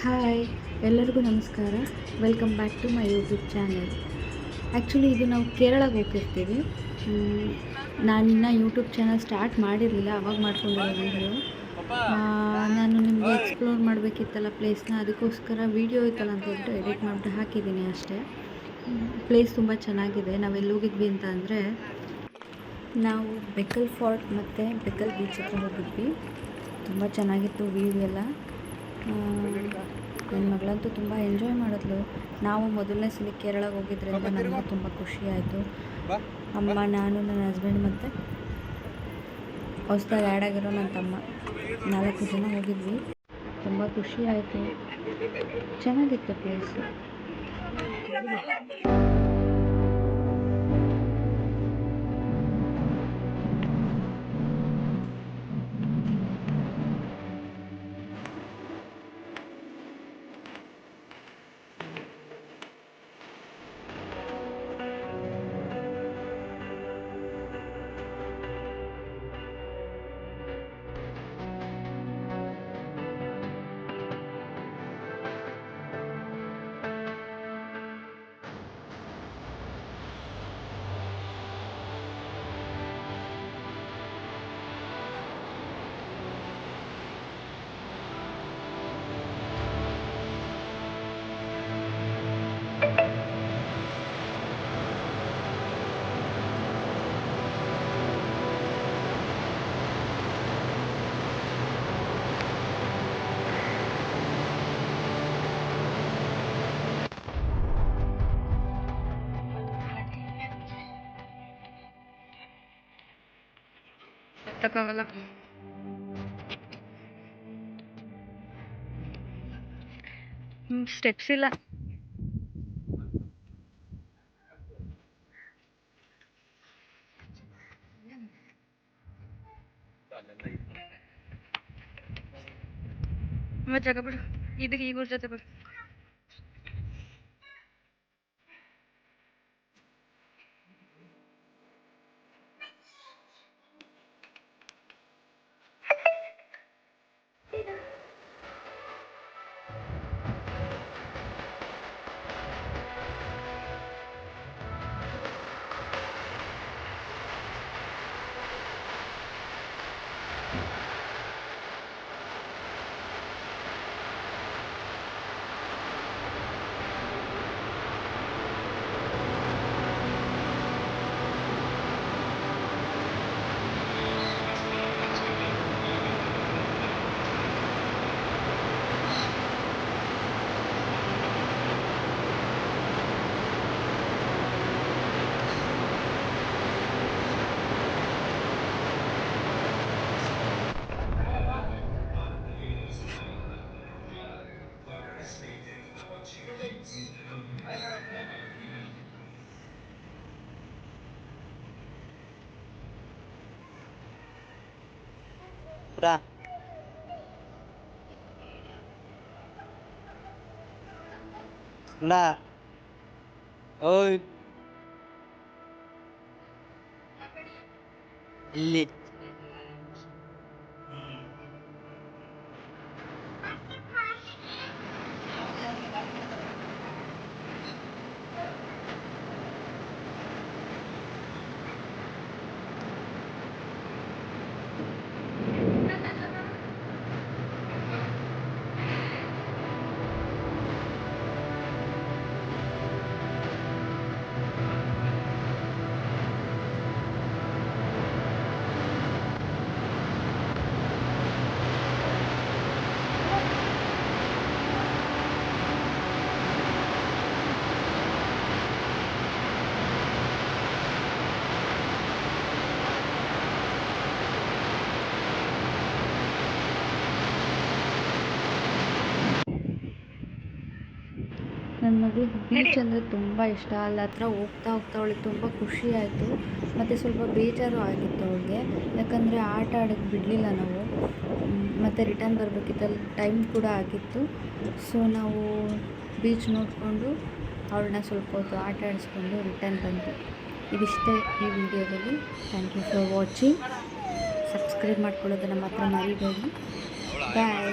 Hi, ಎಲ್ಲರಿಗೂ ನಮಸ್ಕಾರ. Welcome back to my YouTube channel. Actually ಇದು ನಾವು ಕೇರಳಕ್ಕೆ ಹೋಗಿರ್ತೀವಿ. ನಾನಿನ್ನು ಯೂಟ್ಯೂಬ್ ಚಾನಲ್ ಸ್ಟಾರ್ಟ್ ಮಾಡಿರಲಿಲ್ಲ, ಅವಾಗ ಮಾಡ್ಕೊಂಡಿರೋ ವೀಡಿಯೋ. ನಾನು ನಿಮಗೆ ಎಕ್ಸ್ಪ್ಲೋರ್ ಮಾಡಬೇಕಿತ್ತಲ್ಲ ಪ್ಲೇಸ್ನ, ಅದಕ್ಕೋಸ್ಕರ ವೀಡಿಯೋ ಇತ್ತಲ್ಲ ಅಂತ ಹೇಳ್ಬಿಟ್ಟು ಎಡಿಟ್ ಮಾಡಿಬಿಟ್ಟು ಹಾಕಿದ್ದೀನಿ ಅಷ್ಟೇ. ಪ್ಲೇಸ್ ತುಂಬ ಚೆನ್ನಾಗಿದೆ. ನಾವೆಲ್ಲಿ ಹೋಗಿದ್ವಿ ಅಂತ ಅಂದರೆ, ನಾವು ಬೆಕ್ಕಲ್ ಫೋರ್ಟ್ ಮತ್ತು ಬೆಕ್ಕಲ್ ಬೀಚ್ ಹತ್ರ ಹೋಗಿದ್ವಿ. ತುಂಬ ಚೆನ್ನಾಗಿತ್ತು ವ್ಯೂ ಎಲ್ಲ. ನನ್ನ ಮಗಳಂತೂ ತುಂಬ ಎಂಜಾಯ್ ಮಾಡಿದ್ಲು. ನಾವು ಮೊದಲನೇ ಸಲ ಕೇರಳಕ್ಕೆ ಹೋಗಿದ್ದರಿಂದ ನನಗೂ ತುಂಬ ಖುಷಿ ಆಯಿತು. ಅಮ್ಮ, ನಾನು, ನನ್ನ ಹಸ್ಬೆಂಡ್ ಮತ್ತು ಹೊಸದಾಗಿ ಆ್ಯಡ್ ಆಗಿರೋ ನನ್ನ ತಮ್ಮ 4 ಜನ ಹೋಗಿದ್ವಿ. ತುಂಬ ಖುಷಿ ಆಯಿತು. ಚೆನ್ನಾಗಿತ್ತು ಪ್ಲೇಸು. ತಕ್ಕಾಗಲ್ಲ. ಸ್ಟೆಪ್ಸ್ ಇಲ್ಲ. ಜಾಗ ಬಿಡು. ಇದಕ್ಕೆ ಈಗ ಜೊತೆ ಬಿಡು. ಓಯ್ ಇಲ್ಲಿ ನನ್ನ ಮಗಳಿಗೆ ಬೀಚ್ ಅಂದರೆ ತುಂಬ ಇಷ್ಟ. ಅಲ್ಲಿ ಹತ್ರ ಹೋಗ್ತಾ ಹೋಗ್ತಾ ಅವಳಿಗೆ ತುಂಬ ಖುಷಿ ಆಯಿತು. ಮತ್ತು ಸ್ವಲ್ಪ ಬೇಜಾರು ಆಗಿತ್ತು ಅವಳಿಗೆ, ಯಾಕಂದರೆ ಆಟ ಆಡೋಕ್ಕೆ ಬಿಡಲಿಲ್ಲ ನಾವು. ಮತ್ತು ರಿಟರ್ನ್ ಬರಬೇಕಿತ್ತಲ್ಲಿ ಟೈಮ್ ಕೂಡ ಆಗಿತ್ತು. ಸೊ ನಾವು ಬೀಚ್ ನೋಡಿಕೊಂಡು ಅವಳನ್ನ ಸ್ವಲ್ಪ ಹೊತ್ತು ಆಟ ಆಡಿಸ್ಕೊಂಡು ರಿಟರ್ನ್ ಬಂತು. ಇದಿಷ್ಟೇ ಈ ವಿಡಿಯೋದಲ್ಲಿ. Thank you for watching. Subscribe ಮಾಡ್ಕೊಳ್ಳೋದನ್ನು ಮಾತ್ರ ಮರಿಬೇಡಿ. ಬಾಯ್.